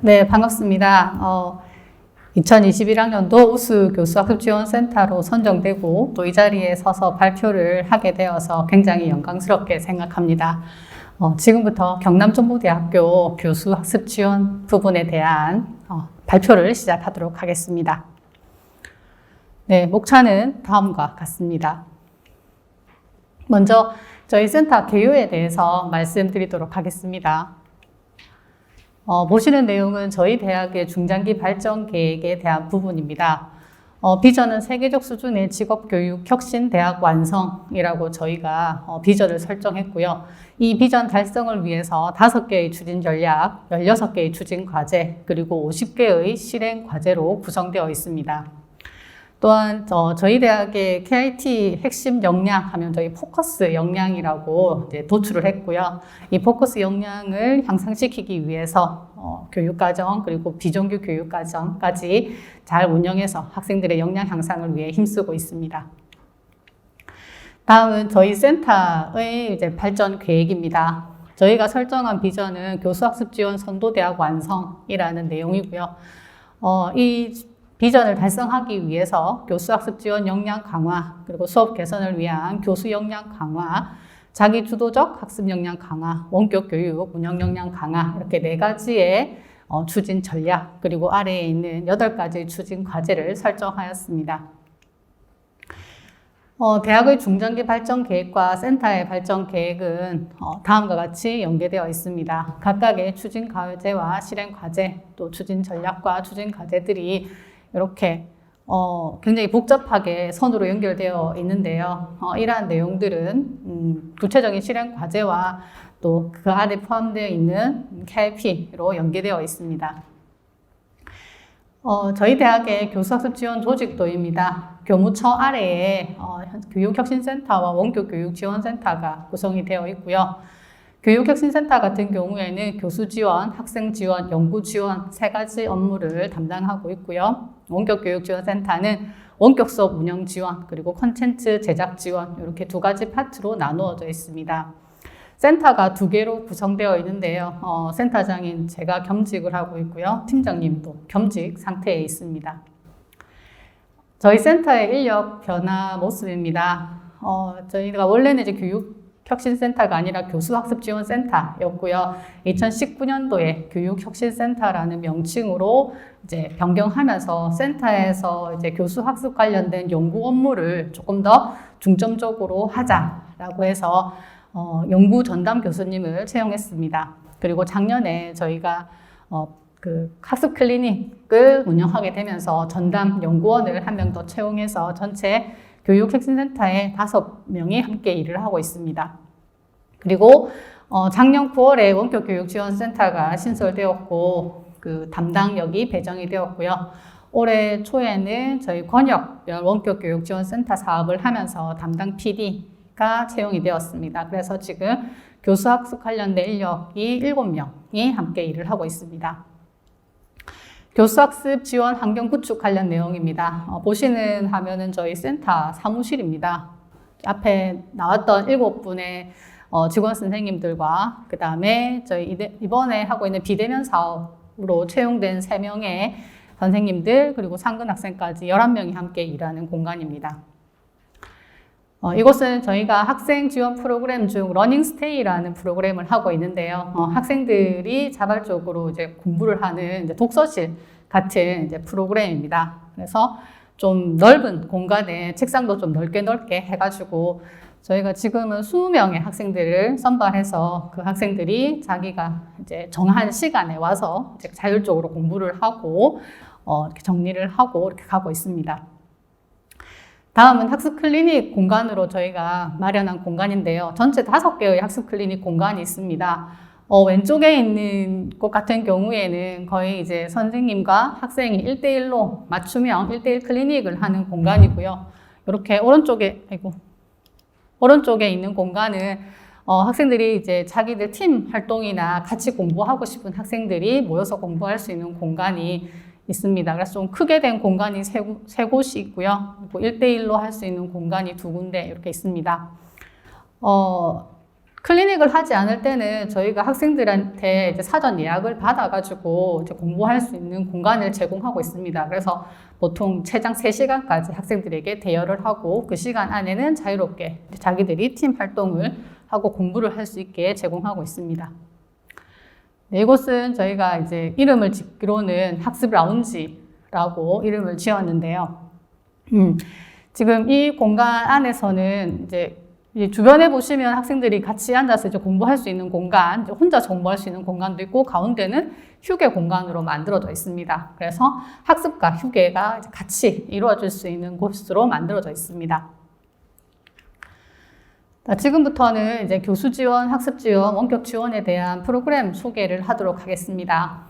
네, 반갑습니다. 2021학년도 우수 교수학습지원센터로 선정되고 또 이 자리에 서서 발표를 하게 되어서 굉장히 영광스럽게 생각합니다. 지금부터 경남정보대학교 교수학습지원 부분에 대한 발표를 시작하도록 하겠습니다. 네, 목차는 다음과 같습니다. 먼저 저희 센터 개요에 대해서 말씀드리도록 하겠습니다. 보시는 내용은 저희 대학의 중장기 발전 계획에 대한 부분입니다. 비전은 세계적 수준의 직업교육 혁신 대학 완성이라고 저희가 비전을 설정했고요. 이 비전 달성을 위해서 5개의 추진 전략, 16개의 추진 과제, 그리고 50개의 실행 과제로 구성되어 있습니다. 또한 저희 대학의 KIT 핵심 역량 하면 저희 포커스 역량이라고 이제 도출을 했고요. 이 포커스 역량을 향상시키기 위해서 교육과정 그리고 비정규 교육과정까지 잘 운영해서 학생들의 역량 향상을 위해 힘쓰고 있습니다. 다음은 저희 센터의 이제 발전 계획입니다. 저희가 설정한 비전은 교수학습지원 선도대학 완성이라는 내용이고요. 이 비전을 달성하기 위해서 교수학습지원 역량 강화, 그리고 수업 개선을 위한 교수 역량 강화, 자기주도적 학습 역량 강화, 원격 교육 운영 역량 강화 이렇게 4가지의 추진 전략, 그리고 아래에 있는 8가지의 추진 과제를 설정하였습니다. 대학의 중장기 발전 계획과 센터의 발전 계획은 다음과 같이 연계되어 있습니다. 각각의 추진 과제와 실행 과제, 또 추진 전략과 추진 과제들이 이렇게 굉장히 복잡하게 선으로 연결되어 있는데요. 이러한 내용들은 구체적인 실행 과제와 또 그 안에 포함되어 있는 KIP로 연계되어 있습니다. 저희 대학의 교수학습지원 조직도입니다. 교무처 아래에 교육혁신센터와 원격교육지원센터가 구성이 되어 있고요. 교육혁신센터 같은 경우에는 교수 지원, 학생 지원, 연구 지원 3가지 업무를 담당하고 있고요. 원격교육지원센터는 원격 수업 운영 지원, 그리고 콘텐츠 제작 지원 이렇게 2가지 파트로 나누어져 있습니다. 센터가 2개로 구성되어 있는데요. 센터장인 제가 겸직을 하고 있고요. 팀장님도 겸직 상태에 있습니다. 저희 센터의 인력 변화 모습입니다. 저희가 원래는 이제 교육혁신센터가 아니라 교수학습지원센터였고요. 2019년도에 교육혁신센터라는 명칭으로 이제 변경하면서 센터에서 이제 교수학습 관련된 연구 업무를 조금 더 중점적으로 하자라고 해서 연구 전담 교수님을 채용했습니다. 그리고 작년에 저희가 그 학습 클리닉을 운영하게 되면서 전담 연구원을 1명 더 채용해서 전체 교육혁신센터에 5명이 함께 일을 하고 있습니다. 그리고 작년 9월에 원격교육지원센터가 신설되었고 그 담당역이 배정이 되었고요. 올해 초에는 저희 권역별 원격교육지원센터 사업을 하면서 담당 PD가 채용이 되었습니다. 그래서 지금 교수학습 관련된 인력이 7명이 함께 일을 하고 있습니다. 교수학습 지원 환경 구축 관련 내용입니다. 보시는 화면은 저희 센터 사무실입니다. 앞에 나왔던 7분의 직원 선생님들과 그 다음에 저희 이번에 하고 있는 비대면 사업으로 채용된 3명의 선생님들 그리고 상근 학생까지 11명이 함께 일하는 공간입니다. 이곳은 저희가 학생 지원 프로그램 중 러닝 스테이라는 프로그램을 하고 있는데요. 학생들이 자발적으로 이제 공부를 하는 이제 독서실 같은 이제 프로그램입니다. 그래서 좀 넓은 공간에 책상도 좀 넓게 해가지고 저희가 지금은 20명의 학생들을 선발해서 그 학생들이 자기가 이제 정한 시간에 와서 이제 자율적으로 공부를 하고 이렇게 정리를 하고 이렇게 가고 있습니다. 다음은 학습 클리닉 공간으로 저희가 마련한 공간인데요. 전체 5개의 학습 클리닉 공간이 있습니다. 왼쪽에 있는 곳 같은 경우에는 거의 이제 선생님과 학생이 1대1로 맞춤형 1대1 클리닉을 하는 공간이고요. 이렇게 오른쪽에 있는 공간은 학생들이 이제 자기들 팀 활동이나 같이 공부하고 싶은 학생들이 모여서 공부할 수 있는 공간이 있습니다. 그래서 좀 크게 된 공간이 3곳이 있고요. 1대1로 할 수 있는 공간이 2군데 이렇게 있습니다. 클리닉을 하지 않을 때는 저희가 학생들한테 이제 사전 예약을 받아가지고 이제 공부할 수 있는 공간을 제공하고 있습니다. 그래서 보통 최장 3시간까지 학생들에게 대여를 하고 그 시간 안에는 자유롭게 자기들이 팀 활동을 하고 공부를 할 수 있게 제공하고 있습니다. 네, 이곳은 저희가 이제 이름을 짓기로는 학습 라운지라고 이름을 지었는데요. 지금 이 공간 안에서는 이제 주변에 보시면 학생들이 같이 앉아서 이제 공부할 수 있는 공간, 이제 혼자 공부할 수 있는 공간도 있고, 가운데는 휴게 공간으로 만들어져 있습니다. 그래서 학습과 휴게가 이제 같이 이루어질 수 있는 곳으로 만들어져 있습니다. 지금부터는 이제 교수 지원, 학습 지원, 원격 지원에 대한 프로그램 소개를 하도록 하겠습니다.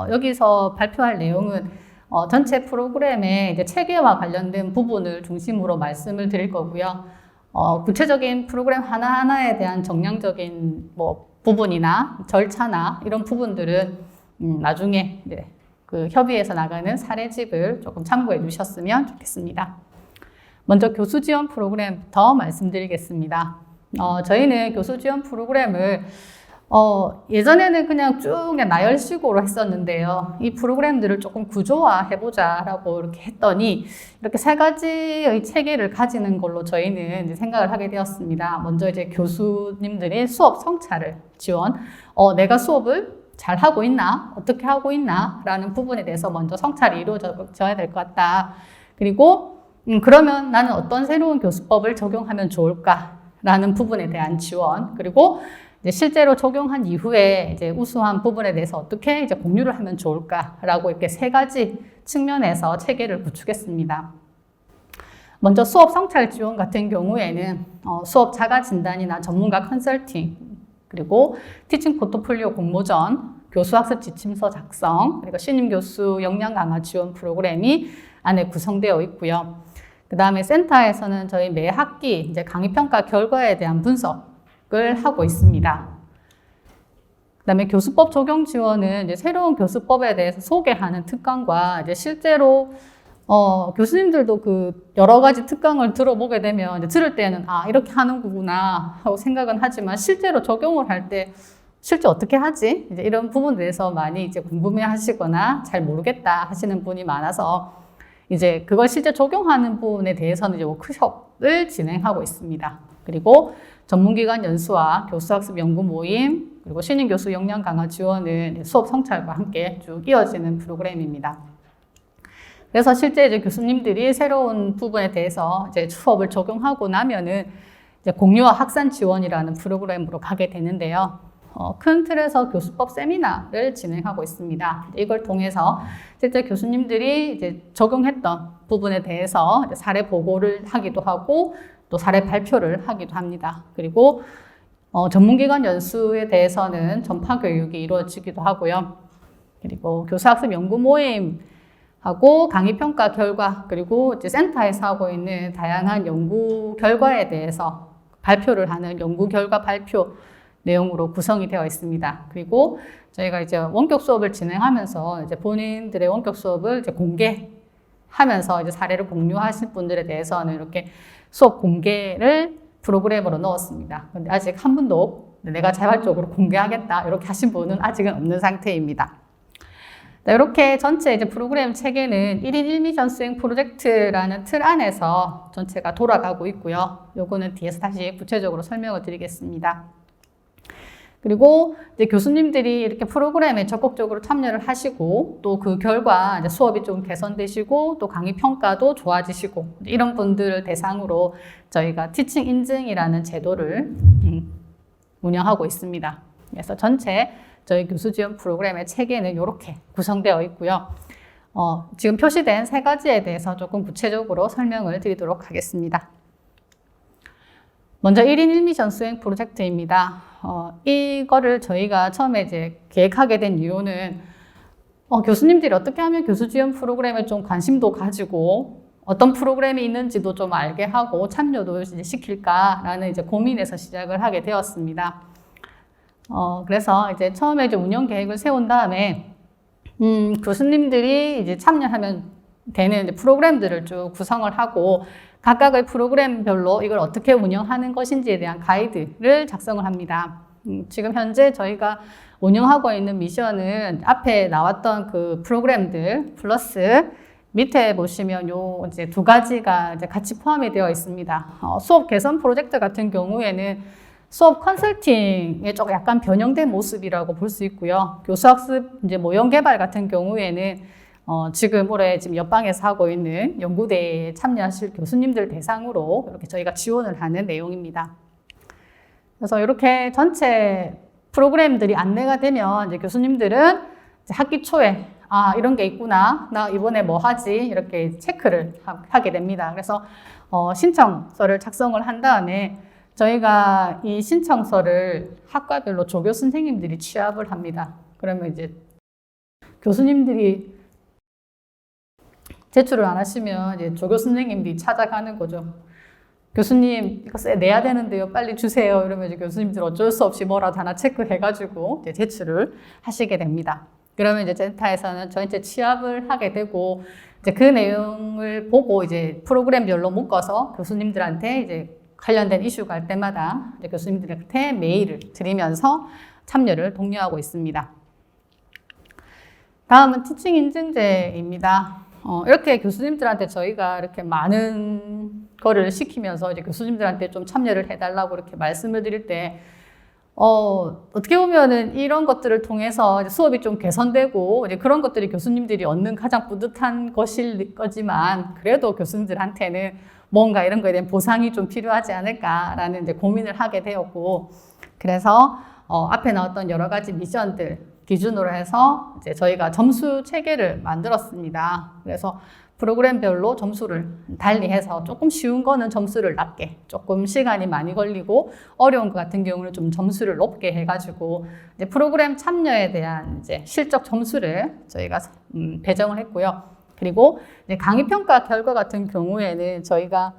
여기서 발표할 내용은 전체 프로그램의 이제 체계와 관련된 부분을 중심으로 말씀을 드릴 거고요. 구체적인 프로그램 하나하나에 대한 정량적인 부분이나 절차나 이런 부분들은 나중에 이제 그 협의해서 나가는 사례집을 조금 참고해 주셨으면 좋겠습니다. 먼저 교수 지원 프로그램부터 말씀드리겠습니다. 저희는 교수 지원 프로그램을 예전에는 그냥 쭉 그냥 나열식으로 했었는데요. 이 프로그램들을 조금 구조화해보자라고 이렇게 했더니 이렇게 3가지의 체계를 가지는 걸로 저희는 이제 생각을 하게 되었습니다. 먼저 이제 교수님들이 수업 성찰을 지원, 내가 수업을 잘 하고 있나, 어떻게 하고 있나 라는 부분에 대해서 먼저 성찰이 이루어져야 될 것 같다. 그리고 그러면 나는 어떤 새로운 교수법을 적용하면 좋을까 라는 부분에 대한 지원, 그리고 이제 실제로 적용한 이후에 이제 우수한 부분에 대해서 어떻게 이제 공유를 하면 좋을까라고 이렇게 3가지 측면에서 체계를 구축했습니다. 먼저 수업 성찰 지원 같은 경우에는 수업 자가 진단이나 전문가 컨설팅, 그리고 티칭 포트폴리오 공모전, 교수 학습 지침서 작성, 그리고 신임 교수 역량 강화 지원 프로그램이 안에 구성되어 있고요. 그 다음에 센터에서는 저희 매 학기 이제 강의 평가 결과에 대한 분석을 하고 있습니다. 그 다음에 교수법 적용 지원은 이제 새로운 교수법에 대해서 소개하는 특강과 이제 실제로 교수님들도 그 여러 가지 특강을 들어보게 되면 이제 들을 때는 이렇게 하는 거구나 하고 생각은 하지만 실제로 적용을 할 때 실제 어떻게 하지? 이제 이런 부분에 대해서 많이 이제 궁금해 하시거나 잘 모르겠다 하시는 분이 많아서 이제 그걸 실제 적용하는 부분에 대해서는 이제 워크숍을 진행하고 있습니다. 그리고 전문기관 연수와 교수학습 연구 모임, 그리고 신임 교수 역량 강화 지원은 수업 성찰과 함께 쭉 이어지는 프로그램입니다. 그래서 실제 이제 교수님들이 새로운 부분에 대해서 이제 수업을 적용하고 나면은 이제 공유와 확산 지원이라는 프로그램으로 가게 되는데요. 큰 틀에서 교수법 세미나를 진행하고 있습니다. 이걸 통해서 실제 교수님들이 이제 적용했던 부분에 대해서 이제 사례 보고를 하기도 하고 또 사례 발표를 하기도 합니다. 그리고 전문기관 연수에 대해서는 전파 교육이 이루어지기도 하고요. 그리고 교수학습 연구 모임하고 강의 평가 결과, 그리고 이제 센터에서 하고 있는 다양한 연구 결과에 대해서 발표를 하는 연구 결과 발표 내용으로 구성이 되어 있습니다. 그리고 저희가 이제 원격 수업을 진행하면서 이제 본인들의 원격 수업을 이제 공개하면서 이제 사례를 공유하실 분들에 대해서는 이렇게 수업 공개를 프로그램으로 넣었습니다. 근데 아직 한 분도 내가 자발적으로 공개하겠다 이렇게 하신 분은 아직은 없는 상태입니다. 이렇게 전체 이제 프로그램 체계는 1인 1미션 수행 프로젝트라는 틀 안에서 전체가 돌아가고 있고요. 요거는 뒤에서 다시 구체적으로 설명을 드리겠습니다. 그리고 이제 교수님들이 이렇게 프로그램에 적극적으로 참여를 하시고 또 그 결과 이제 수업이 좀 개선되시고 또 강의 평가도 좋아지시고 이런 분들을 대상으로 저희가 티칭 인증이라는 제도를 운영하고 있습니다. 그래서 전체 저희 교수 지원 프로그램의 체계는 이렇게 구성되어 있고요. 지금 표시된 3가지에 대해서 조금 구체적으로 설명을 드리도록 하겠습니다. 먼저 1인 1미션 수행 프로젝트입니다. 이거를 저희가 처음에 이제 계획하게 된 이유는 교수님들이 어떻게 하면 교수 지원 프로그램에 좀 관심도 가지고 어떤 프로그램이 있는지도 좀 알게 하고 참여도 이제 시킬까라는 이제 고민에서 시작을 하게 되었습니다. 그래서 이제 처음에 이제 운영 계획을 세운 다음에 교수님들이 이제 참여하면 되는 이제 프로그램들을 쭉 구성을 하고 각각의 프로그램별로 이걸 어떻게 운영하는 것인지에 대한 가이드를 작성을 합니다. 지금 현재 저희가 운영하고 있는 미션은 앞에 나왔던 그 프로그램들 플러스 밑에 보시면 요 이제 두 가지가 이제 같이 포함이 되어 있습니다. 수업 개선 프로젝트 같은 경우에는 수업 컨설팅의 좀 약간 변형된 모습이라고 볼 수 있고요. 교수학습 이제 모형 개발 같은 경우에는 지금 올해 지금 옆방에서 하고 있는 연구대회에 참여하실 교수님들 대상으로 이렇게 저희가 지원을 하는 내용입니다. 그래서 이렇게 전체 프로그램들이 안내가 되면 이제 교수님들은 이제 학기 초에 이런 게 있구나. 나 이번에 뭐 하지? 이렇게 체크를 하게 됩니다. 그래서 신청서를 작성을 한 다음에 저희가 이 신청서를 학과별로 조교 선생님들이 취합을 합니다. 그러면 이제 교수님들이 제출을 안 하시면 이제 조교 선생님들이 찾아가는 거죠. 교수님 이거 내야 되는데요. 빨리 주세요. 이러면 이제 교수님들 어쩔 수 없이 뭐라도 하나 체크해가지고 이제 제출을 하시게 됩니다. 그러면 이제 센터에서는 전체 취합을 하게 되고 이제 그 내용을 보고 이제 프로그램별로 묶어서 교수님들한테 이제 관련된 이슈가 할 때마다 이제 교수님들한테 메일을 드리면서 참여를 독려하고 있습니다. 다음은 티칭 인증제입니다. 이렇게 교수님들한테 저희가 이렇게 많은 거를 시키면서 이제 교수님들한테 좀 참여를 해달라고 이렇게 말씀을 드릴 때, 어떻게 보면은 이런 것들을 통해서 이제 수업이 좀 개선되고 이제 그런 것들이 교수님들이 얻는 가장 뿌듯한 것일 거지만 그래도 교수님들한테는 뭔가 이런 거에 대한 보상이 좀 필요하지 않을까라는 이제 고민을 하게 되었고, 그래서 앞에 나왔던 여러 가지 미션들 기준으로 해서 이제 저희가 점수 체계를 만들었습니다. 그래서 프로그램별로 점수를 달리해서 조금 쉬운 거는 점수를 낮게, 조금 시간이 많이 걸리고 어려운 것 같은 경우는 좀 점수를 높게 해가지고 이제 프로그램 참여에 대한 이제 실적 점수를 저희가 배정을 했고요. 그리고 이제 강의 평가 결과 같은 경우에는 저희가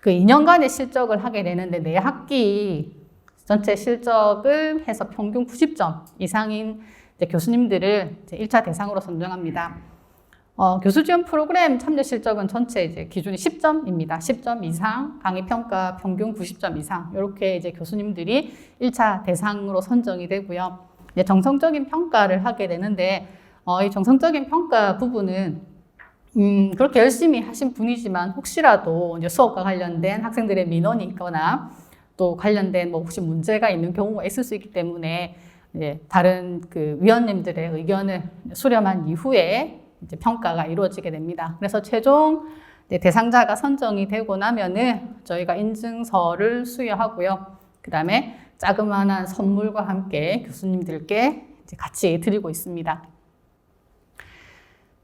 그 2년간의 실적을 하게 되는데 매 학기 전체 실적을 해서 평균 90점 이상인 이제 교수님들을 이제 1차 대상으로 선정합니다. 교수 지원 프로그램 참여 실적은 전체 이제 기준이 10점입니다. 10점 이상, 강의 평가 평균 90점 이상, 이렇게 이제 교수님들이 1차 대상으로 선정이 되고요. 이제 정성적인 평가를 하게 되는데, 이 정성적인 평가 부분은 그렇게 열심히 하신 분이지만 혹시라도 이제 수업과 관련된 학생들의 민원이 있거나 또 관련된 뭐 혹시 문제가 있는 경우가 있을 수 있기 때문에 이제 다른 그 위원님들의 의견을 수렴한 이후에 이제 평가가 이루어지게 됩니다. 그래서 최종 대상자가 선정이 되고 나면은 저희가 인증서를 수여하고요. 그 다음에 자그마한 선물과 함께 교수님들께 이제 같이 드리고 있습니다.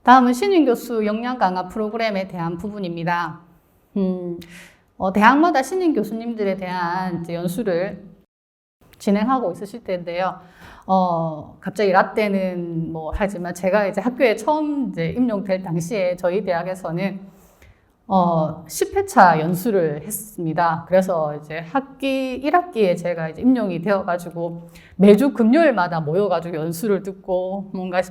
다음은 신인 교수 역량 강화 프로그램에 대한 부분입니다. 대학마다 신인 교수님들에 대한 이제 연수를 진행하고 있으실 텐데요. 갑자기 라떼는 뭐 하지만 제가 이제 학교에 처음 이제 임용될 당시에 저희 대학에서는 10회차 연수를 했습니다. 그래서 이제 학기 1학기에 제가 이제 임용이 되어가지고 매주 금요일마다 모여가지고 연수를 듣고 뭔가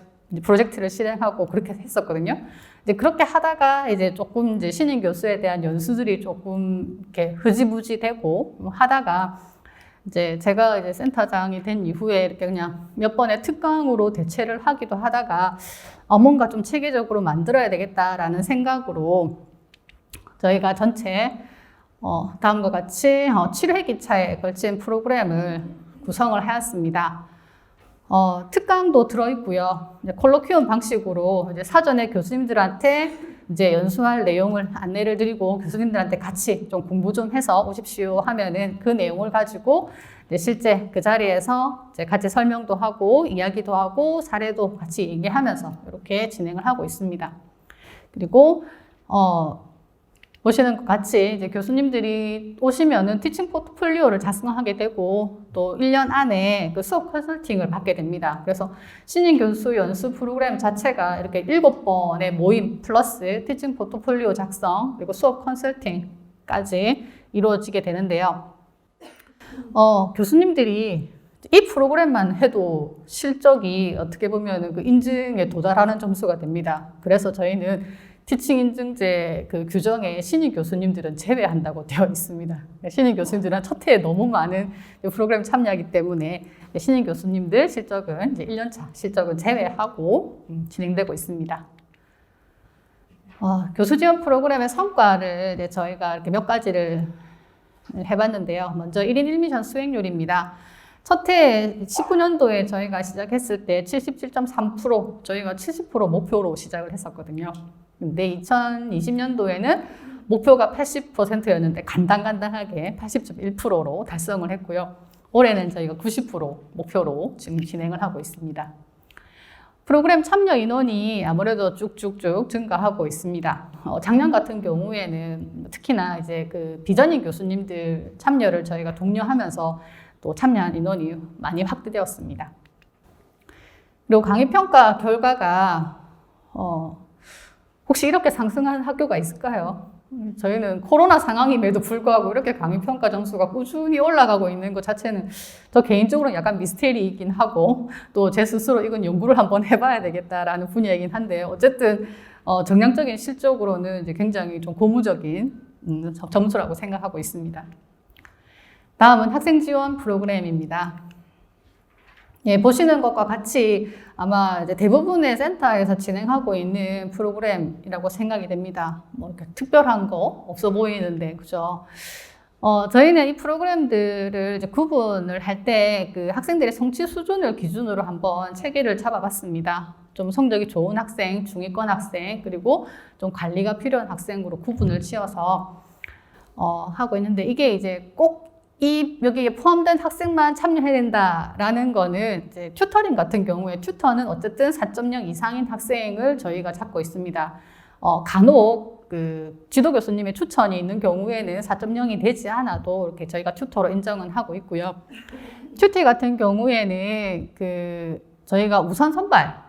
프로젝트를 실행하고 그렇게 했었거든요. 이제 그렇게 하다가 이제 조금 이제 신인 교수에 대한 연수들이 조금 이렇게 흐지부지 되고 하다가 이제 제가 이제 센터장이 된 이후에 이렇게 그냥 몇 번의 특강으로 대체를 하기도 하다가 뭔가 좀 체계적으로 만들어야 되겠다라는 생각으로 저희가 전체 다음과 같이 7회기차에 걸친 프로그램을 구성을 하였습니다. 특강도 들어있고요. 이제 콜로퀴움 방식으로 이제 사전에 교수님들한테 이제 연수할 내용을 안내를 드리고 교수님들한테 같이 좀 공부 좀 해서 오십시오 하면은 그 내용을 가지고 이제 실제 그 자리에서 이제 같이 설명도 하고 이야기도 하고 사례도 같이 얘기하면서 이렇게 진행을 하고 있습니다. 그리고 보시는 것 같이 이제 교수님들이 오시면은 티칭 포트폴리오를 작성하게 되고 또 1년 안에 그 수업 컨설팅을 받게 됩니다. 그래서 신인 교수 연수 프로그램 자체가 이렇게 7번의 모임 플러스 티칭 포트폴리오 작성 그리고 수업 컨설팅까지 이루어지게 되는데요. 교수님들이 이 프로그램만 해도 실적이 어떻게 보면 그 인증에 도달하는 점수가 됩니다. 그래서 저희는 티칭 인증제 그 규정에 신입 교수님들은 제외한다고 되어 있습니다. 신입 교수님들은 첫 해에 너무 많은 프로그램 참여하기 때문에 신입 교수님들 실적은 이제 1년차 실적은 제외하고 진행되고 있습니다. 교수 지원 프로그램의 성과를 이제 저희가 이렇게 몇 가지를 해봤는데요. 먼저 1인 1미션 수행률입니다. 첫 해 19년도에 저희가 시작했을 때 77.3%, 저희가 70% 목표로 시작을 했었거든요. 근데 2020년도에는 목표가 80%였는데 간당간당하게 80.1%로 달성을 했고요. 올해는 저희가 90% 목표로 지금 진행을 하고 있습니다. 프로그램 참여 인원이 아무래도 쭉쭉쭉 증가하고 있습니다. 작년 같은 경우에는 특히나 이제 그 비전임 교수님들 참여를 저희가 독려하면서 또 참여한 인원이 많이 확대되었습니다. 그리고 강의평가 결과가 혹시 이렇게 상승한 학교가 있을까요? 저희는 코로나 상황임에도 불구하고 이렇게 강의평가 점수가 꾸준히 올라가고 있는 것 자체는 저 개인적으로 약간 미스테리이긴 하고 또 제 스스로 이건 연구를 한번 해봐야 되겠다라는 분야이긴 한데 어쨌든 정량적인 실적으로는 이제 굉장히 좀 고무적인 점수라고 생각하고 있습니다. 다음은 학생 지원 프로그램입니다. 예, 보시는 것과 같이 아마 이제 대부분의 센터에서 진행하고 있는 프로그램이라고 생각이 됩니다. 뭐 이렇게 특별한 거 없어 보이는데, 그죠? 저희는 이 프로그램들을 이제 구분을 할 때 그 학생들의 성취 수준을 기준으로 한번 체계를 잡아봤습니다. 좀 성적이 좋은 학생, 중위권 학생, 그리고 좀 관리가 필요한 학생으로 구분을 지어서 하고 있는데 이게 이제 꼭 여기에 포함된 학생만 참여해야 된다라는 거는 이제 튜터링 같은 경우에 튜터는 어쨌든 4.0 이상인 학생을 저희가 잡고 있습니다. 간혹 그 지도 교수님의 추천이 있는 경우에는 4.0이 되지 않아도 이렇게 저희가 튜터로 인정은 하고 있고요. 튜티 같은 경우에는 그 저희가 우선 선발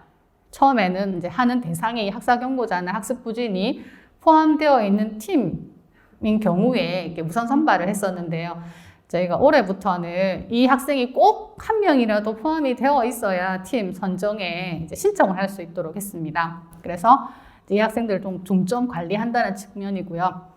처음에는 이제 하는 대상이 학사 경고자나 학습 부진이 포함되어 있는 팀인 경우에 이렇게 우선 선발을 했었는데요. 저희가 올해부터는 이 학생이 꼭 한 명이라도 포함이 되어 있어야 팀 선정에 이제 신청을 할 수 있도록 했습니다. 그래서 이 학생들을 좀 중점 관리한다는 측면이고요.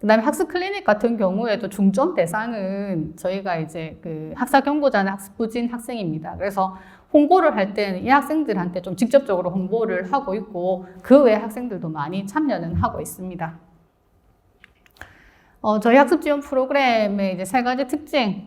그 다음에 학습 클리닉 같은 경우에도 중점 대상은 저희가 이제 그 학사 경고자나 학습 부진 학생입니다. 그래서 홍보를 할 때는 이 학생들한테 좀 직접적으로 홍보를 하고 있고 그 외 학생들도 많이 참여는 하고 있습니다. 저희 학습 지원 프로그램의 이제 세 가지 특징은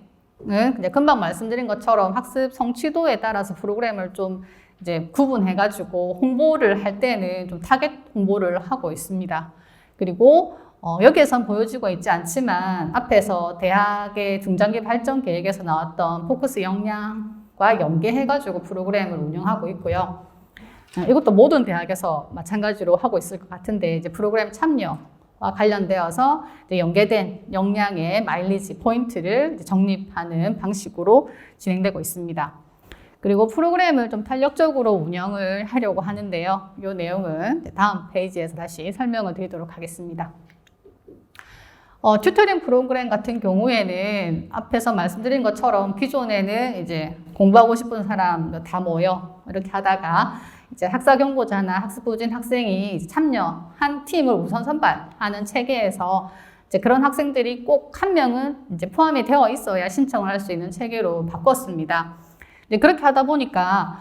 이제 금방 말씀드린 것처럼 학습 성취도에 따라서 프로그램을 좀 이제 구분해가지고 홍보를 할 때는 좀 타겟 홍보를 하고 있습니다. 그리고 여기에선 보여지고 있지 않지만 앞에서 대학의 중장기 발전 계획에서 나왔던 포커스 역량과 연계해가지고 프로그램을 운영하고 있고요. 이것도 모든 대학에서 마찬가지로 하고 있을 것 같은데 이제 프로그램 참여와 관련되어서 이제 연계된 역량의 마일리지 포인트를 이제 적립하는 방식으로 진행되고 있습니다. 그리고 프로그램을 좀 탄력적으로 운영을 하려고 하는데요. 이 내용은 다음 페이지에서 다시 설명을 드리도록 하겠습니다. 튜터링 프로그램 같은 경우에는 앞에서 말씀드린 것처럼 기존에는 이제 공부하고 싶은 사람 다 모여 이렇게 하다가 이제 학사 경고자나 학습 부진 학생이 참여한 팀을 우선 선발하는 체계에서 이제 그런 학생들이 꼭 한 명은 이제 포함이 되어 있어야 신청을 할 수 있는 체계로 바꿨습니다. 이제 그렇게 하다 보니까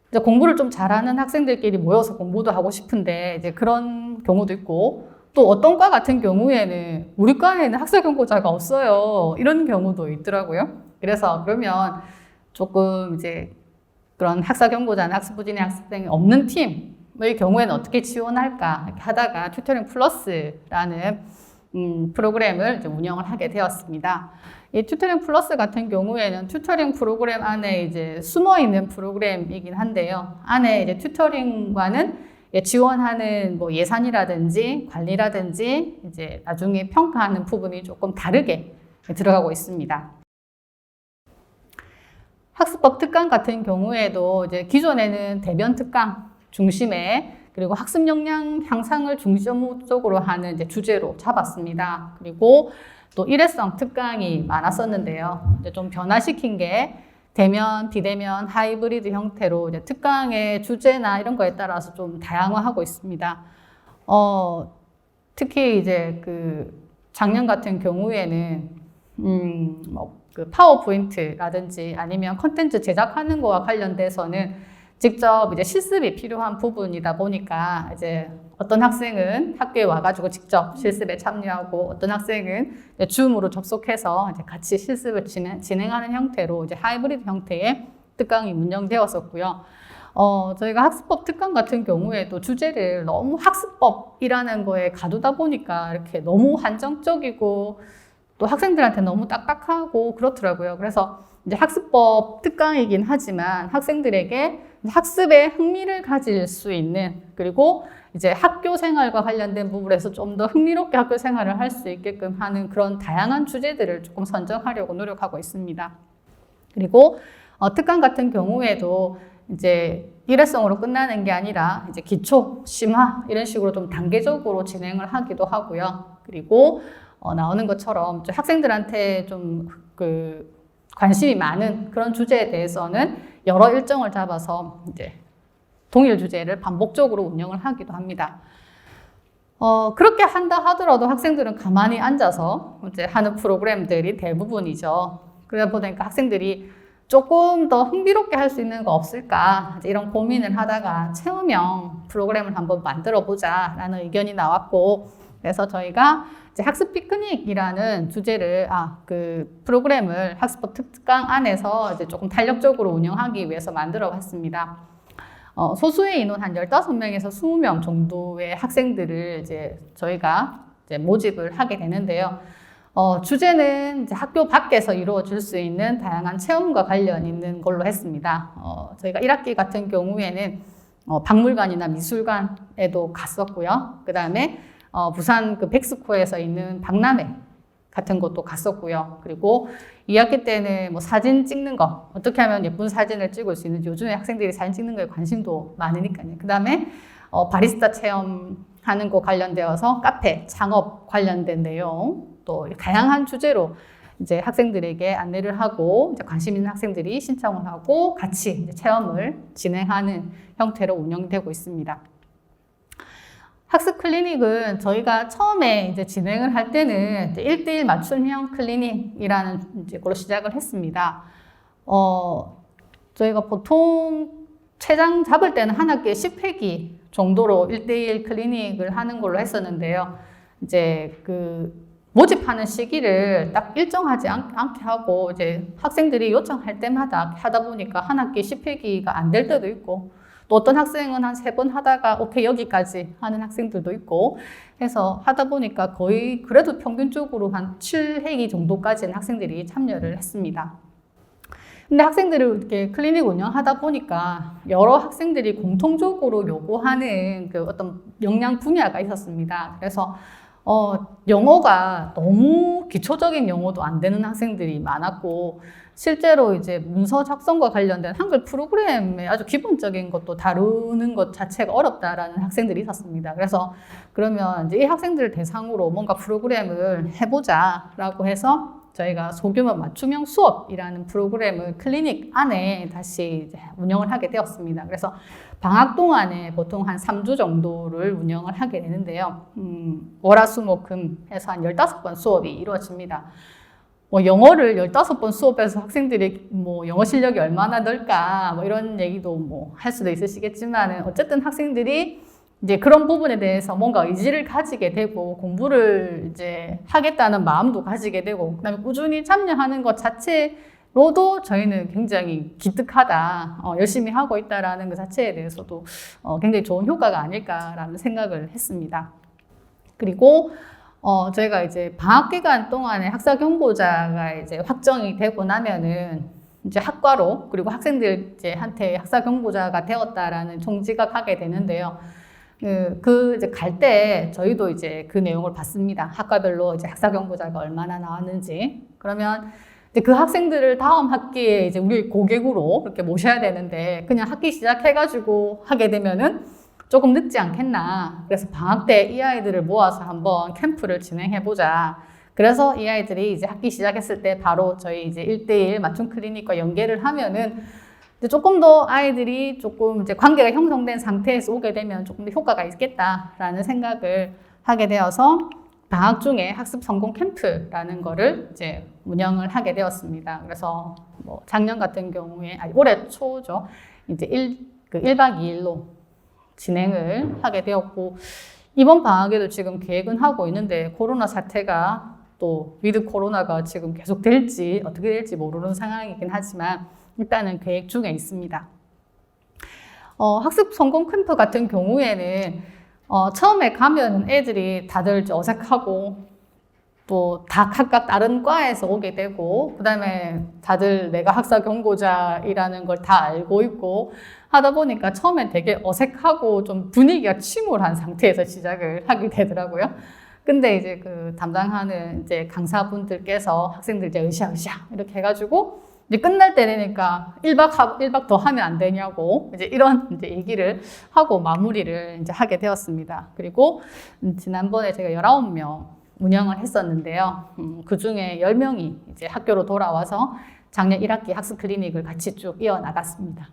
이제 공부를 좀 잘하는 학생들끼리 모여서 공부도 하고 싶은데 이제 그런 경우도 있고 또 어떤 과 같은 경우에는 우리 과에는 학사 경고자가 없어요. 이런 경우도 있더라고요. 그래서 그러면 조금 이제 그런 학사 경고자나 학습 부진의 학생이 없는 팀의 경우에는 어떻게 지원할까 이렇게 하다가 튜터링 플러스라는 프로그램을 이제 운영을 하게 되었습니다. 이 튜터링 플러스 같은 경우에는 튜터링 프로그램 안에 이제 숨어 있는 프로그램이긴 한데요. 안에 이제 튜터링과는 지원하는 뭐 예산이라든지 관리라든지 이제 나중에 평가하는 부분이 조금 다르게 들어가고 있습니다. 학습법 특강 같은 경우에도 이제 기존에는 대변 특강 중심에 그리고 학습 역량 향상을 중점적으로 하는 이제 주제로 잡았습니다. 그리고 또 일회성 특강이 많았었는데요. 이제 좀 변화시킨 게 대면, 비대면, 하이브리드 형태로 이제 특강의 주제나 이런 거에 따라서 좀 다양화하고 있습니다. 특히 이제 그 작년 같은 경우에는 그 파워포인트라든지 아니면 컨텐츠 제작하는 거와 관련돼서는 직접 이제 실습이 필요한 부분이다 보니까 이제 어떤 학생은 학교에 와가지고 직접 실습에 참여하고 어떤 학생은 이제 줌으로 접속해서 이제 같이 실습을 진행하는 형태로 이제 하이브리드 형태의 특강이 운영되었었고요. 저희가 학습법 특강 같은 경우에도 주제를 너무 학습법이라는 거에 가두다 보니까 이렇게 너무 한정적이고 또 학생들한테 너무 딱딱하고 그렇더라고요. 그래서 이제 학습법 특강이긴 하지만 학생들에게 학습에 흥미를 가질 수 있는, 그리고 이제 학교 생활과 관련된 부분에서 좀 더 흥미롭게 학교 생활을 할 수 있게끔 하는 그런 다양한 주제들을 조금 선정하려고 노력하고 있습니다. 그리고 특강 같은 경우에도 이제 일회성으로 끝나는 게 아니라 이제 기초, 심화 이런 식으로 좀 단계적으로 진행을 하기도 하고요. 그리고 나오는 것처럼 좀 학생들한테 좀 그 관심이 많은 그런 주제에 대해서는 여러 일정을 잡아서 이제 동일 주제를 반복적으로 운영을 하기도 합니다. 그렇게 한다 하더라도 학생들은 가만히 앉아서 이제 하는 프로그램들이 대부분이죠. 그러다 보니까 학생들이 조금 더 흥미롭게 할 수 있는 거 없을까, 이런 고민을 하다가 체험형 프로그램을 한번 만들어 보자라는 의견이 나왔고, 그래서 저희가 이제 학습 피크닉이라는 주제를 그 프로그램을 학습법 특강 안에서 이제 조금 탄력적으로 운영하기 위해서 만들어 봤습니다. 소수의 인원 한 15명에서 20명 정도의 학생들을 이제 저희가 이제 모집을 하게 되는데요. 주제는 이제 학교 밖에서 이루어질 수 있는 다양한 체험과 관련 있는 걸로 했습니다. 저희가 1학기 같은 경우에는 박물관이나 미술관에도 갔었고요. 그 다음에 부산 그 백스코에서 있는 박람회 같은 것도 갔었고요. 그리고 2학기 때는 뭐 사진 찍는 거, 어떻게 하면 예쁜 사진을 찍을 수 있는지, 요즘에 학생들이 사진 찍는 거에 관심도 많으니까요. 그 다음에 바리스타 체험하는 거 관련되어서 카페, 창업 관련된 내용, 또 다양한 주제로 이제 학생들에게 안내를 하고, 이제 관심 있는 학생들이 신청을 하고 같이 이제 체험을 진행하는 형태로 운영되고 있습니다. 학습 클리닉은 저희가 처음에 이제 진행을 할 때는 1대1 맞춤형 클리닉이라는 이제 걸로 시작을 했습니다. 저희가 보통 최장 잡을 때는 한 학기에 10회기 정도로 1대1 클리닉을 하는 걸로 했었는데요. 이제 그 모집하는 시기를 딱 일정하지 않게 하고 이제 학생들이 요청할 때마다 하다 보니까 한 학기 10회기가 안 될 때도 있고, 또 어떤 학생은 한 3번 하다가 오케이 여기까지 하는 학생들도 있고 해서 하다 보니까 거의 그래도 평균적으로 한 7회기 정도까지는 학생들이 참여를 했습니다. 근데 학생들을 이렇게 클리닉 운영하다 보니까 여러 학생들이 공통적으로 요구하는 그 어떤 역량 분야가 있었습니다. 그래서 영어가 너무 기초적인 영어도 안 되는 학생들이 많았고, 실제로 이제 문서 작성과 관련된 한글 프로그램의 아주 기본적인 것도 다루는 것 자체가 어렵다라는 학생들이 있었습니다. 그래서 그러면 이제 이 학생들을 대상으로 뭔가 프로그램을 해보자라고 해서 저희가 소규모 맞춤형 수업이라는 프로그램을 클리닉 안에 다시 이제 운영을 하게 되었습니다. 그래서 방학 동안에 보통 한 3주 정도를 운영을 하게 되는데요. 월화수목금 해서 한 15번 수업이 이루어집니다. 영어를 15번 수업해서 학생들이 영어 실력이 얼마나 늘까 이런 얘기도 할 수도 있으시겠지만, 어쨌든 학생들이 이제 그런 부분에 대해서 뭔가 의지를 가지게 되고 공부를 이제 하겠다는 마음도 가지게 되고, 그다음에 꾸준히 참여하는 것 자체로도 저희는 굉장히 기특하다, 열심히 하고 있다라는 것 자체에 대해서도 굉장히 좋은 효과가 아닐까라는 생각을 했습니다. 그리고 저희가 이제 방학 기간 동안에 학사 경보자가 이제 확정이 되고 나면은 이제 학과로, 그리고 학생들 이제 한테 학사 경보자가 되었다라는 통지가 가게 되는데요. 이제 갈 때 저희도 이제 그 내용을 봤습니다. 학과별로 이제 학사 경보자가 얼마나 나왔는지. 그러면 이제 그 학생들을 다음 학기에 이제 우리 고객으로 이렇게 모셔야 되는데, 그냥 학기 시작해가지고 하게 되면은 조금 늦지 않겠나. 그래서 방학 때 이 아이들을 모아서 한번 캠프를 진행해보자. 그래서 이 아이들이 이제 학기 시작했을 때 바로 저희 이제 1대1 맞춤 클리닉과 연계를 하면은 이제 조금 더 아이들이 조금 이제 관계가 형성된 상태에서 오게 되면 조금 더 효과가 있겠다라는 생각을 하게 되어서 방학 중에 학습 성공 캠프라는 거를 이제 운영을 하게 되었습니다. 그래서 뭐 작년 같은 경우에, 아니 올해 초죠. 이제 1박 2일로 진행을 하게 되었고, 이번 방학에도 지금 계획은 하고 있는데 코로나 사태가 또 위드 코로나가 지금 계속 될지 어떻게 될지 모르는 상황이긴 하지만 일단은 계획 중에 있습니다. 학습 성공 캠프 같은 경우에는 처음에 가면 애들이 다들 어색하고 또 다 각각 다른 과에서 오게 되고 그 다음에 다들 내가 학사 경고자이라는 걸 다 알고 있고 하다 보니까 처음엔 되게 어색하고 좀 분위기가 침울한 상태에서 시작을 하게 되더라고요. 근데 이제 그 담당하는 이제 강사분들께서 학생들 이제 으쌰으쌰 이렇게 해가지고 이제 끝날 때 되니까 1박 더 하면 안 되냐고 이제 이런 이제 얘기를 하고 마무리를 이제 하게 되었습니다. 그리고 지난번에 제가 19명 운영을 했었는데요. 그 중에 10명이 이제 학교로 돌아와서 작년 1학기 학습 클리닉을 같이 쭉 이어나갔습니다.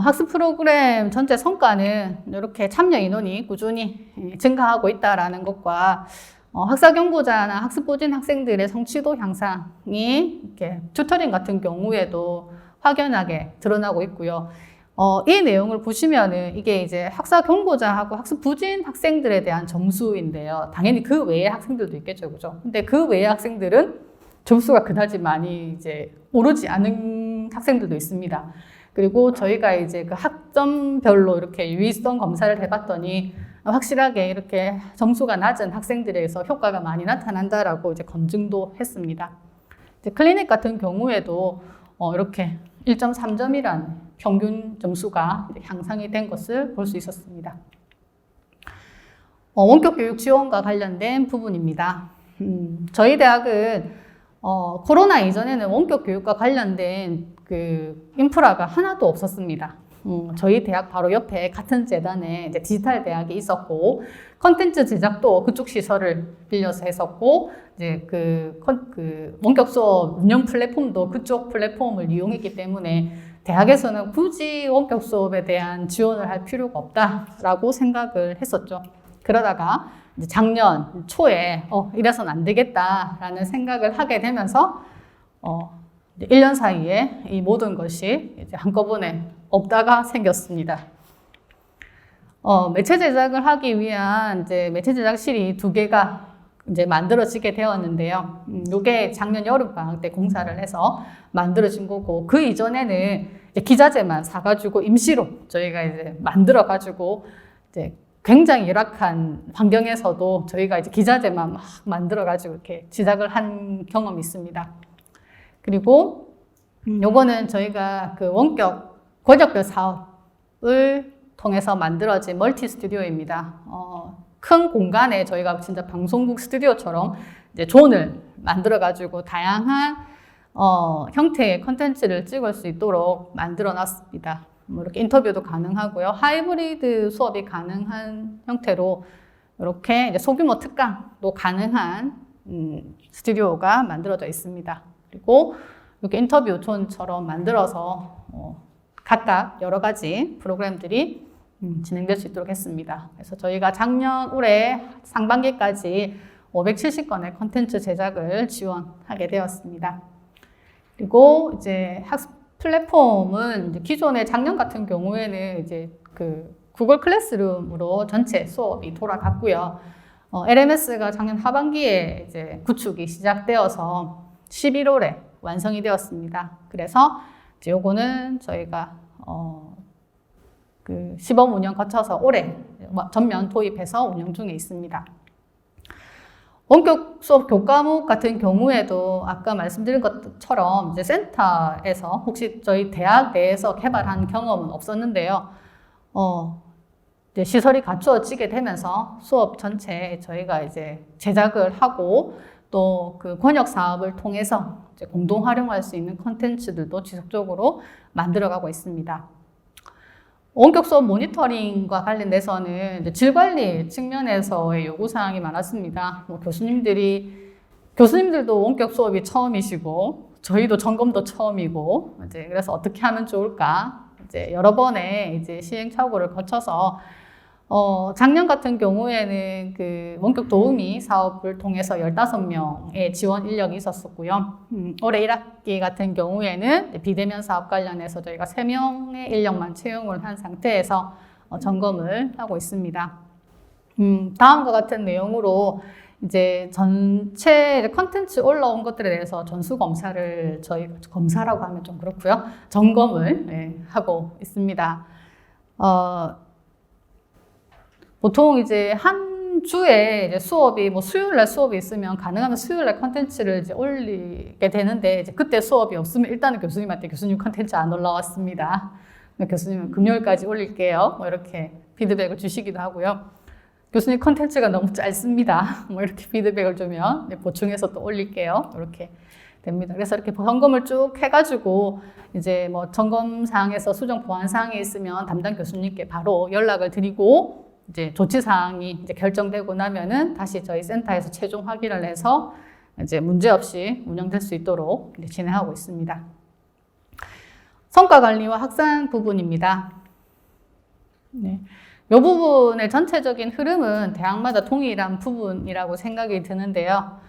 학습 프로그램 전체 성과는 이렇게 참여 인원이 꾸준히 증가하고 있다는 것과 학사 경고자나 학습 부진 학생들의 성취도 향상이 이렇게 튜터링 같은 경우에도 확연하게 드러나고 있고요. 이 내용을 보시면은 이게 이제 학사 경고자하고 학습 부진 학생들에 대한 점수인데요. 당연히 그 외의 학생들도 있겠죠, 그죠? 근데 그 외의 학생들은 점수가 그다지 많이 이제 오르지 않은 학생들도 있습니다. 그리고 저희가 이제 그 학점별로 이렇게 유의성 검사를 해봤더니 확실하게 이렇게 점수가 낮은 학생들에서 효과가 많이 나타난다라고 이제 검증도 했습니다. 이제 클리닉 같은 경우에도 이렇게 1.3점이라는 평균 점수가 향상이 된 것을 볼 수 있었습니다. 원격 교육 지원과 관련된 부분입니다. 저희 대학은 코로나 이전에는 원격 교육과 관련된 그 인프라가 하나도 없었습니다. 저희 대학 바로 옆에 같은 재단에 이제 디지털 대학이 있었고 컨텐츠 제작도 그쪽 시설을 빌려서 했었고 이제 그 원격 수업 운영 플랫폼도 그쪽 플랫폼을 이용했기 때문에 대학에서는 굳이 원격 수업에 대한 지원을 할 필요가 없다라고 생각을 했었죠. 그러다가 이제 작년 초에 이래서는 안 되겠다라는 생각을 하게 되면서 1년 사이에 이 모든 것이 이제 한꺼번에 없다가 생겼습니다. 매체 제작을 하기 위한 이제 매체 제작실이 2개가 이제 만들어지게 되었는데요. 이게 작년 여름 방학 때 공사를 해서 만들어진 거고 그 이전에는 이제 기자재만 사가지고 임시로 저희가 이제 만들어가지고 이제 굉장히 열악한 환경에서도 저희가 이제 기자재만 막 만들어가지고 이렇게 제작을 한 경험이 있습니다. 그리고 요거는 저희가 그 원격 권역별 사업을 통해서 만들어진 멀티 스튜디오입니다. 큰 공간에 저희가 진짜 방송국 스튜디오처럼 이제 존을 만들어가지고 다양한 형태의 컨텐츠를 찍을 수 있도록 만들어 놨습니다. 뭐 이렇게 인터뷰도 가능하고요. 하이브리드 수업이 가능한 형태로 이렇게 이제 소규모 특강도 가능한 스튜디오가 만들어져 있습니다. 그리고 이렇게 인터뷰 존처럼 만들어서 각각 여러 가지 프로그램들이 진행될 수 있도록 했습니다. 그래서 저희가 작년 올해 상반기까지 570건의 콘텐츠 제작을 지원하게 되었습니다. 그리고 이제 학습 플랫폼은 이제 기존에 작년 같은 경우에는 이제 그 구글 클래스룸으로 전체 수업이 돌아갔고요. LMS가 작년 하반기에 이제 구축이 시작되어서 11월에 완성이 되었습니다. 그래서 이제 요거는 저희가 그 시범 운영 거쳐서 올해 전면 도입해서 운영 중에 있습니다. 원격 수업 교과목 같은 경우에도 아까 말씀드린 것처럼 이제 센터에서 혹시 저희 대학 내에서 개발한 경험은 없었는데요. 이제 시설이 갖추어지게 되면서 수업 전체에 저희가 이제 제작을 하고 또 그 권역 사업을 통해서 이제 공동 활용할 수 있는 콘텐츠들도 지속적으로 만들어가고 있습니다. 원격 수업 모니터링과 관련돼서는 이제 질 관리 측면에서의 요구사항이 많았습니다. 뭐 교수님들이 교수님들도 원격 수업이 처음이시고 저희도 점검도 처음이고 이제 그래서 어떻게 하면 좋을까 이제 여러 번의 이제 시행착오를 거쳐서 작년 같은 경우에는 그 원격 도우미 사업을 통해서 15명의 지원 인력이 있었었고요. 올해 1학기 같은 경우에는 비대면 사업 관련해서 저희가 3명의 인력만 채용을 한 상태에서 점검을 하고 있습니다. 다음과 같은 내용으로 이제 전체 컨텐츠 올라온 것들에 대해서 전수 검사를 저희 검사라고 하면 좀 그렇고요. 점검을 하고 있습니다. 보통 이제 한 주에 이제 수업이 뭐 수요일날 수업이 있으면 가능하면 수요일날 컨텐츠를 이제 올리게 되는데 이제 그때 수업이 없으면 일단은 교수님한테 교수님 컨텐츠 안 올라왔습니다. 교수님은 금요일까지 올릴게요. 뭐 이렇게 피드백을 주시기도 하고요. 교수님 컨텐츠가 너무 짧습니다. 뭐 이렇게 피드백을 주면 보충해서 또 올릴게요. 이렇게 됩니다. 그래서 이렇게 점검을 쭉 해가지고 이제 뭐 점검 사항에서 수정 보완 사항이 있으면 담당 교수님께 바로 연락을 드리고 이제 조치 사항이 이제 결정되고 나면은 다시 저희 센터에서 최종 확인을 해서 이제 문제 없이 운영될 수 있도록 이제 진행하고 있습니다. 성과 관리와 확산 부분입니다. 네. 이 부분의 전체적인 흐름은 대학마다 동일한 부분이라고 생각이 드는데요.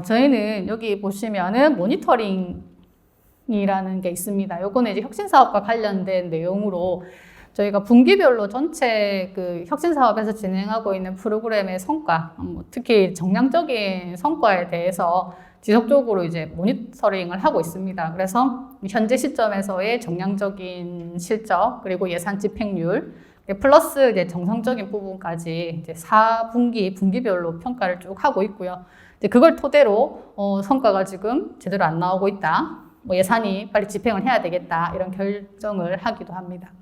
저희는 여기 보시면은 모니터링이라는 게 있습니다. 요거는 이제 혁신사업과 관련된 내용으로 저희가 분기별로 전체 그 혁신사업에서 진행하고 있는 프로그램의 성과, 특히 정량적인 성과에 대해서 지속적으로 이제 모니터링을 하고 있습니다. 그래서 현재 시점에서의 정량적인 실적, 그리고 예산 집행률, 플러스 이제 정성적인 부분까지 이제 4분기, 분기별로 평가를 쭉 하고 있고요. 이제 그걸 토대로 성과가 지금 제대로 안 나오고 있다. 뭐 예산이 빨리 집행을 해야 되겠다. 이런 결정을 하기도 합니다.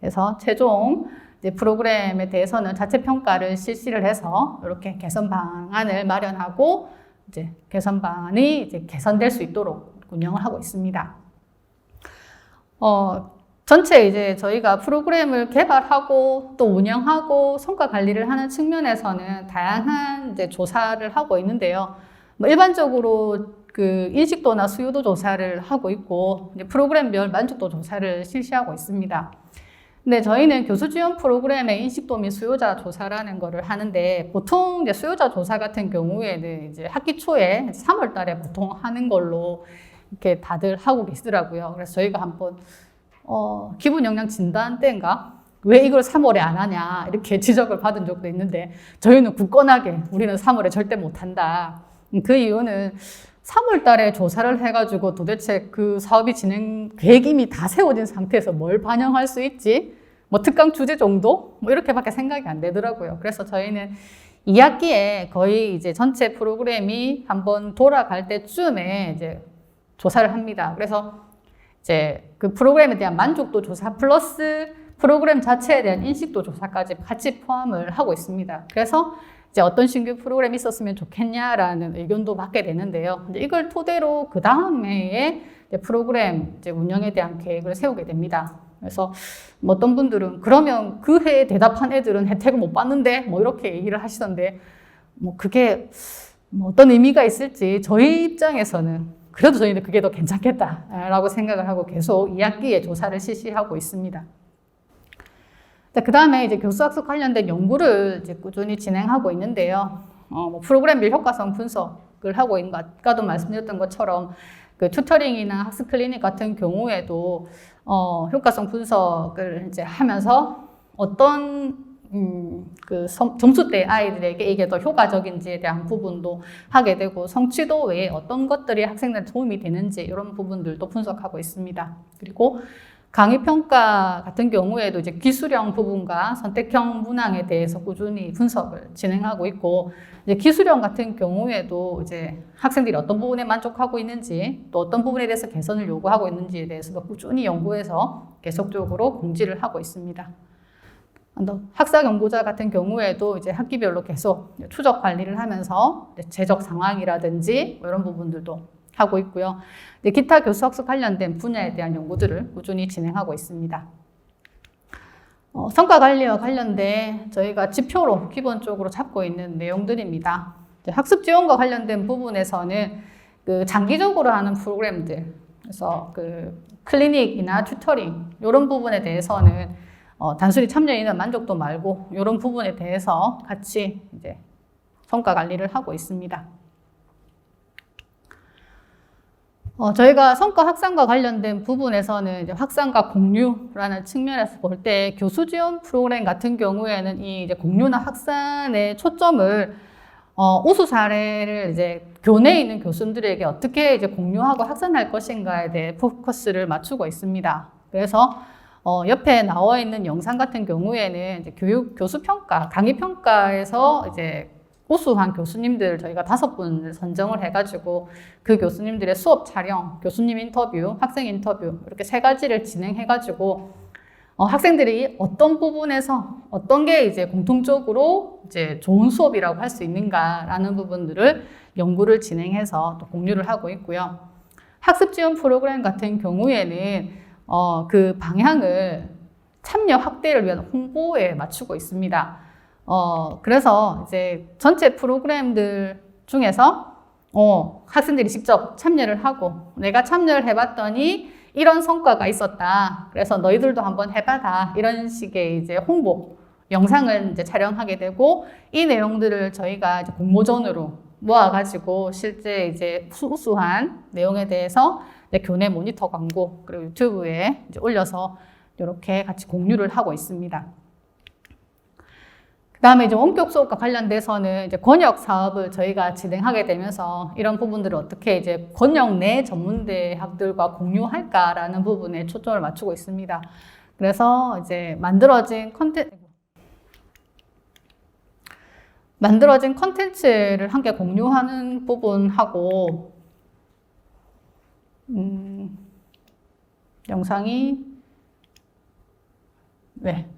그래서 최종 이제 프로그램에 대해서는 자체 평가를 실시를 해서 이렇게 개선 방안을 마련하고 이제 개선 방안이 이제 개선될 수 있도록 운영을 하고 있습니다. 전체 이제 저희가 프로그램을 개발하고 또 운영하고 성과 관리를 하는 측면에서는 다양한 이제 조사를 하고 있는데요. 뭐 일반적으로 그 인식도나 수요도 조사를 하고 있고 이제 프로그램별 만족도 조사를 실시하고 있습니다. 근데 저희는 교수 지원 프로그램의 인식도 및 수요자 조사라는 거를 하는데 보통 이제 수요자 조사 같은 경우에는 이제 학기 초에 3월 달에 보통 하는 걸로 이렇게 다들 하고 계시더라고요. 그래서 저희가 한번 기본 역량 진단 때인가? 왜 이걸 3월에 안 하냐? 이렇게 지적을 받은 적도 있는데 저희는 굳건하게 우리는 3월에 절대 못 한다. 그 이유는 3월 달에 조사를 해가지고 도대체 그 사업이 진행 계획이 이미 다 세워진 상태에서 뭘 반영할 수 있지? 뭐 특강 주제 정도? 뭐 이렇게밖에 생각이 안 되더라고요. 그래서 저희는 2학기에 거의 이제 전체 프로그램이 한번 돌아갈 때쯤에 이제 조사를 합니다. 그래서 이제 그 프로그램에 대한 만족도 조사 플러스 프로그램 자체에 대한 인식도 조사까지 같이 포함을 하고 있습니다. 그래서 이제 어떤 신규 프로그램이 있었으면 좋겠냐라는 의견도 받게 되는데요. 이제 이걸 토대로 그 다음 해에 프로그램 이제 운영에 대한 계획을 세우게 됩니다. 그래서 뭐 어떤 분들은 그러면 그 해에 대답한 애들은 혜택을 못 받는데 뭐 이렇게 얘기를 하시던데 뭐 그게 뭐 어떤 의미가 있을지 저희 입장에서는 그래도 저희는 그게 더 괜찮겠다라고 생각을 하고 계속 2학기에 조사를 실시하고 있습니다. 그 다음에 이제 교수학습 관련된 연구를 이제 꾸준히 진행하고 있는데요. 뭐 프로그램별 효과성 분석을 하고 있는 것, 아까도 말씀드렸던 것처럼 그 튜터링이나 학습 클리닉 같은 경우에도 효과성 분석을 이제 하면서 어떤 그 점수대 아이들에게 이게 더 효과적인지에 대한 부분도 하게 되고 성취도 외에 어떤 것들이 학생들한테 도움이 되는지 이런 부분들도 분석하고 있습니다. 그리고 강의평가 같은 경우에도 이제 기술형 부분과 선택형 문항에 대해서 꾸준히 분석을 진행하고 있고, 이제 기술형 같은 경우에도 이제 학생들이 어떤 부분에 만족하고 있는지, 또 어떤 부분에 대해서 개선을 요구하고 있는지에 대해서도 꾸준히 연구해서 계속적으로 공지를 하고 있습니다. 학사 연구자 같은 경우에도 이제 학기별로 계속 추적 관리를 하면서 재적 상황이라든지 이런 부분들도 하고 있고요. 기타 교수학습 관련된 분야에 대한 연구들을 꾸준히 진행하고 있습니다. 성과 관리와 관련된 저희가 지표로 기본적으로 잡고 있는 내용들입니다. 학습 지원과 관련된 부분에서는 그 장기적으로 하는 프로그램들, 그래서 그 클리닉이나 튜터링 이런 부분에 대해서는 단순히 참여 인원 만족도 말고 이런 부분에 대해서 같이 이제 성과 관리를 하고 있습니다. 저희가 성과 확산과 관련된 부분에서는 이제 확산과 공유라는 측면에서 볼 때 교수 지원 프로그램 같은 경우에는 이 이제 공유나 확산의 초점을 우수 사례를 이제 교내에 있는 교수들에게 어떻게 이제 공유하고 확산할 것인가에 대해 포커스를 맞추고 있습니다. 그래서 옆에 나와 있는 영상 같은 경우에는 이제 교수 평가, 강의 평가에서 이제 우수한 교수님들 저희가 5분을 선정을 해가지고 그 교수님들의 수업 촬영, 교수님 인터뷰, 학생 인터뷰 이렇게 3가지를 진행해가지고 학생들이 어떤 부분에서 어떤 게 이제 공통적으로 이제 좋은 수업이라고 할 수 있는가라는 부분들을 연구를 진행해서 또 공유를 하고 있고요. 학습 지원 프로그램 같은 경우에는 그 방향을 참여 확대를 위한 홍보에 맞추고 있습니다. 그래서 이제 전체 프로그램들 중에서 학생들이 직접 참여를 하고 내가 참여를 해봤더니 이런 성과가 있었다. 그래서 너희들도 한번 해봐라. 이런 식의 이제 홍보 영상을 이제 촬영하게 되고 이 내용들을 저희가 이제 공모전으로 모아가지고 실제 이제 우수한 내용에 대해서 이제 교내 모니터 광고 그리고 유튜브에 이제 올려서 이렇게 같이 공유를 하고 있습니다. 그 다음에 이제 원격 수업과 관련돼서는 이제 권역 사업을 저희가 진행하게 되면서 이런 부분들을 어떻게 이제 권역 내 전문대학들과 공유할까라는 부분에 초점을 맞추고 있습니다. 그래서 이제 만들어진 컨텐츠를 함께 공유하는 부분하고, 영상이, 네.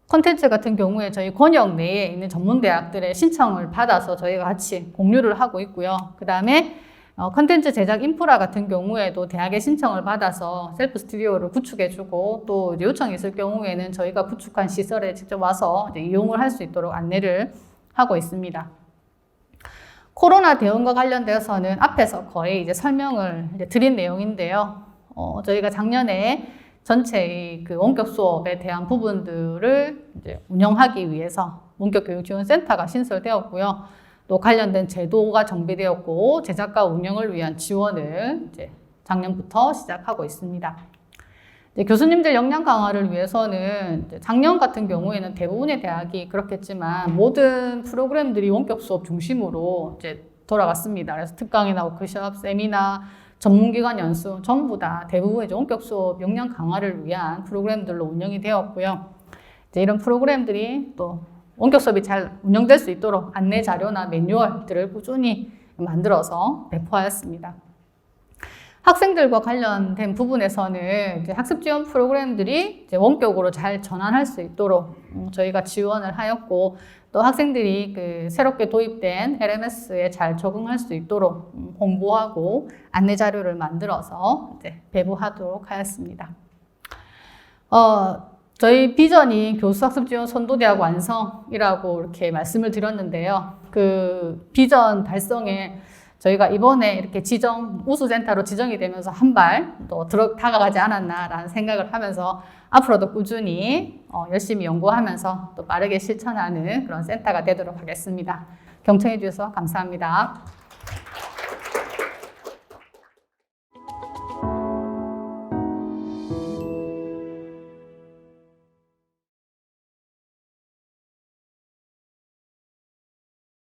콘텐츠 같은 경우에 저희 권역 내에 있는 전문대학들의 신청을 받아서 저희가 같이 공유를 하고 있고요. 그 다음에 콘텐츠 제작 인프라 같은 경우에도 대학의 신청을 받아서 셀프 스튜디오를 구축해주고 또 요청이 있을 경우에는 저희가 구축한 시설에 직접 와서 이제 이용을 할 수 있도록 안내를 하고 있습니다. 코로나 대응과 관련돼서는 앞에서 거의 이제 설명을 이제 드린 내용인데요. 저희가 작년에 전체의 그 원격 수업에 대한 부분들을 이제 운영하기 위해서 원격교육지원센터가 신설되었고요. 또 관련된 제도가 정비되었고 제작과 운영을 위한 지원을 이제 작년부터 시작하고 있습니다. 이제 교수님들 역량 강화를 위해서는 이제 작년 같은 경우에는 대부분의 대학이 그렇겠지만 모든 프로그램들이 원격 수업 중심으로 이제 돌아갔습니다. 그래서 특강이나 워크숍, 세미나, 전문기관 연수 전부 다 대부분 이제 원격 수업 역량 강화를 위한 프로그램들로 운영이 되었고요. 이제 이런 프로그램들이 또 원격 수업이 잘 운영될 수 있도록 안내 자료나 매뉴얼들을 꾸준히 만들어서 배포하였습니다. 학생들과 관련된 부분에서는 이제 학습 지원 프로그램들이 이제 원격으로 잘 전환할 수 있도록 저희가 지원을 하였고 또 학생들이 그 새롭게 도입된 LMS에 잘 적응할 수 있도록 홍보하고 안내 자료를 만들어서 이제 배부하도록 하였습니다. 저희 비전이 교수학습 지원 선도대학 완성이라고 이렇게 말씀을 드렸는데요. 그 비전 달성에 저희가 이번에 이렇게 우수센터로 지정이 되면서 한 발 또 다가가지 않았나라는 생각을 하면서 앞으로도 꾸준히 열심히 연구하면서 또 빠르게 실천하는 그런 센터가 되도록 하겠습니다. 경청해 주셔서 감사합니다.